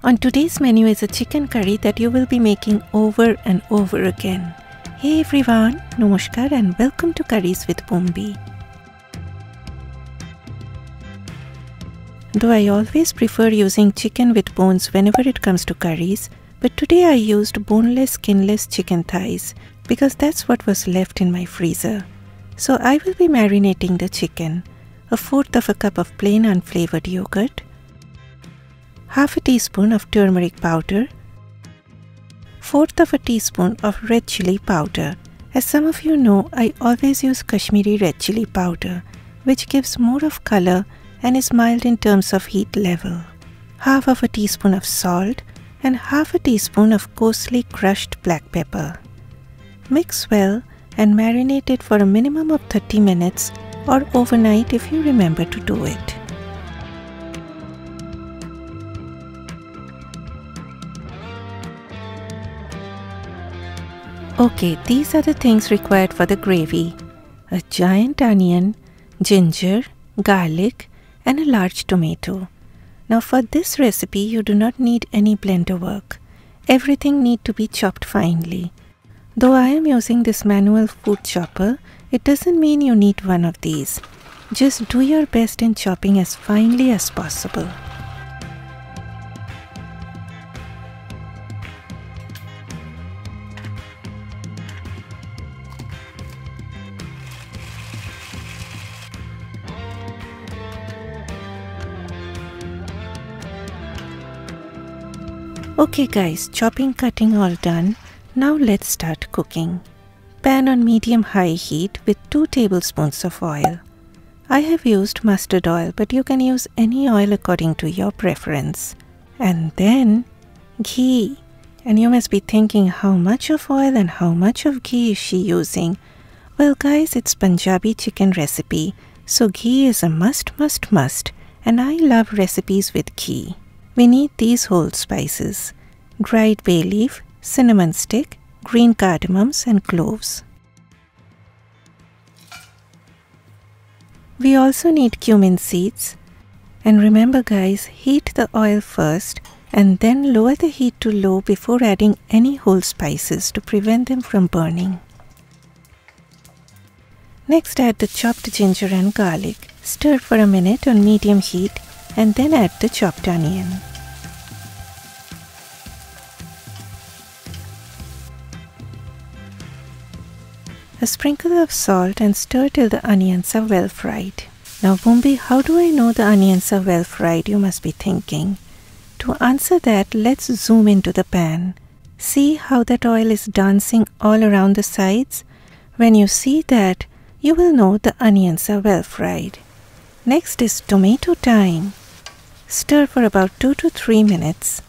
On today's menu is a chicken curry that you will be making over and over again. Hey everyone, Namaskar and welcome to Curries with Bumbi. Though I always prefer using chicken with bones whenever it comes to curries, but today I used boneless, skinless chicken thighs because that's what was left in my freezer. So I will be marinating the chicken, 1/4 of a cup of plain unflavored yogurt, 1/2 teaspoon of turmeric powder, 1/4 of a teaspoon of red chili powder. As some of you know, I always use Kashmiri red chili powder, which gives more of color and is mild in terms of heat level. 1/2 of a teaspoon of salt and 1/2 a teaspoon of coarsely crushed black pepper. Mix well and marinate it for a minimum of 30 minutes or overnight if you remember to do it. Okay, these are the things required for the gravy: a giant onion, ginger, garlic, and a large tomato. Now for this recipe you do not need any blender work. Everything needs to be chopped finely. Though I am using this manual food chopper, it doesn't mean you need one of these. Just do your best in chopping as finely as possible. Okay guys, chopping, cutting all done. Now let's start cooking. Pan on medium-high heat with 2 tablespoons of oil. I have used mustard oil, but you can use any oil according to your preference. And then ghee. And you must be thinking, how much of oil and how much of ghee is she using? Well guys, it's Punjabi chicken recipe, so ghee is a must, and I love recipes with ghee. We need these whole spices: dried bay leaf, cinnamon stick, green cardamoms and cloves. We also need cumin seeds. And remember guys, heat the oil first and then lower the heat to low before adding any whole spices to prevent them from burning. Next add the chopped ginger and garlic. Stir for a minute on medium heat and then add the chopped onion. A sprinkle of salt and stir till the onions are well fried. Now Bumbi, how do I know the onions are well fried, you must be thinking. To answer that, let's zoom into the pan. See how that oil is dancing all around the sides? When you see that, you will know the onions are well fried. Next is tomato time. Stir for about 2 to 3 minutes.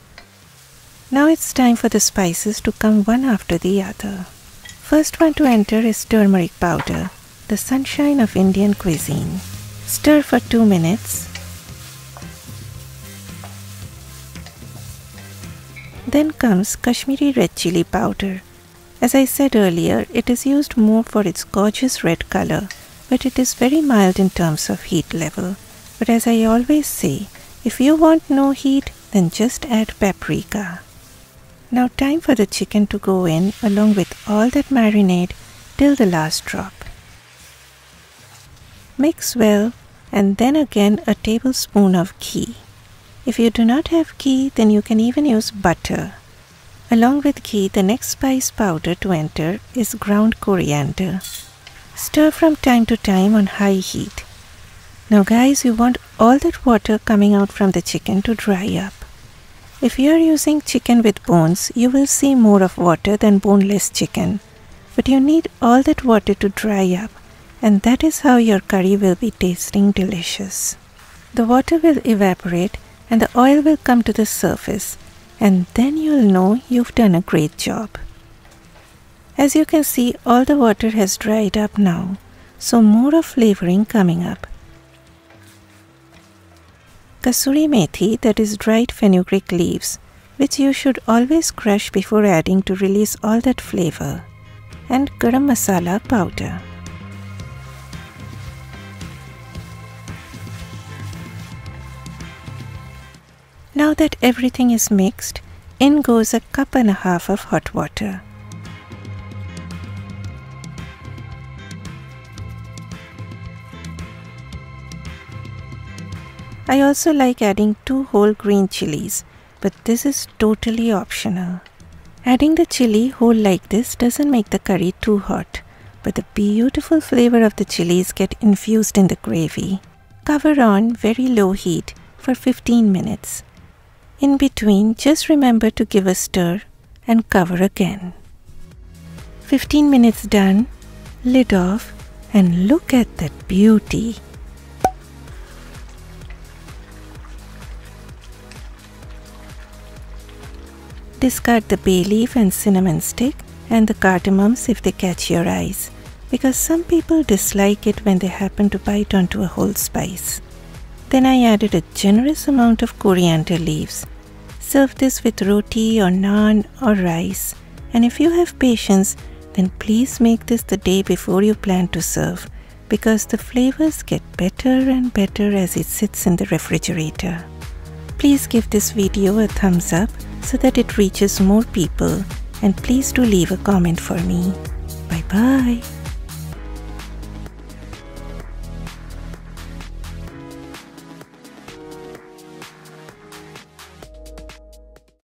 Now it's time for the spices to come one after the other. First one to enter is turmeric powder, the sunshine of Indian cuisine. Stir for 2 minutes. Then comes Kashmiri red chili powder. As I said earlier, it is used more for its gorgeous red color, but it is very mild in terms of heat level. But as I always say, if you want no heat, then just add paprika. Now time for the chicken to go in along with all that marinade till the last drop. Mix well and then again a tablespoon of ghee. If you do not have ghee, then you can even use butter. Along with ghee, the next spice powder to enter is ground coriander. Stir from time to time on high heat. Now guys, you want all that water coming out from the chicken to dry up. If you are using chicken with bones, you will see more of water than boneless chicken. But you need all that water to dry up, and that is how your curry will be tasting delicious. The water will evaporate and the oil will come to the surface, and then you'll know you've done a great job. As you can see, all the water has dried up now, so more of flavoring coming up. Kasuri methi, that is dried fenugreek leaves, which you should always crush before adding to release all that flavor, and garam masala powder. Now that everything is mixed, in goes a cup and a half of hot water. I also like adding 2 whole green chilies, but this is totally optional. Adding the chili whole like this doesn't make the curry too hot, but the beautiful flavor of the chilies get infused in the gravy. Cover on very low heat for 15 minutes. In between, just remember to give a stir and cover again. 15 minutes done, lid off, and look at that beauty. Discard the bay leaf and cinnamon stick and the cardamoms if they catch your eyes, because some people dislike it when they happen to bite onto a whole spice. Then I added a generous amount of coriander leaves. Serve this with roti or naan or rice, and if you have patience, then please make this the day before you plan to serve, because the flavors get better and better as it sits in the refrigerator. Please give this video a thumbs up so that it reaches more people, and please do leave a comment for me. Bye bye.